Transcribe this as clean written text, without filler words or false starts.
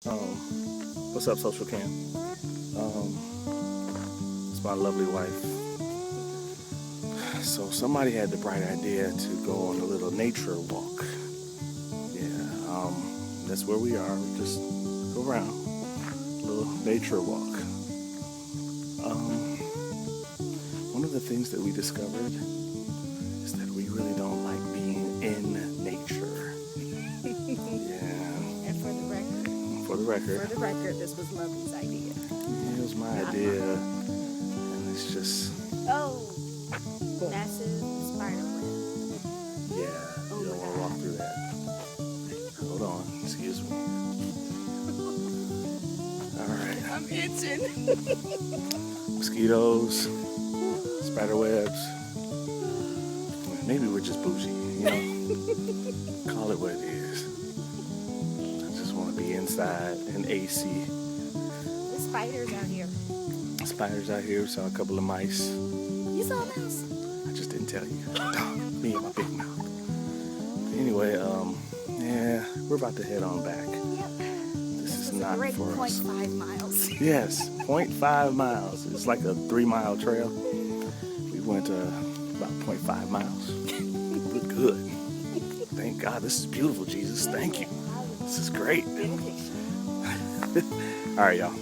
What's up, Social Cam? It's my lovely wife. So somebody had the bright idea to go on a little nature walk. Yeah, that's where we are. We just go around, a little nature walk. One of the things that we discovered is that we really don't like being in nature. Yeah. And For the record, this was Lovey's idea. it was my idea, and it's just Massive spider web. yeah. Oh You don't my want to walk through that. Hold on, excuse me. All right. I'm itching. Mosquitoes, spider webs. Maybe we're just bougie, you know? Call it what it is. I just want to be inside in AC. The spiders out here. Spiders out here, saw a couple of mice. You saw those? I just didn't tell you. Me and my big mouth. But anyway, yeah, we're about to head on back. Yep. This is It's not a great for us. 0.5 miles. Yes, 0.5 miles. It's like a 3-mile trail. We went about 0.5 miles. We're good. Thank God. This is beautiful, Jesus. Thank you. This is great. Dedication. All right, y'all.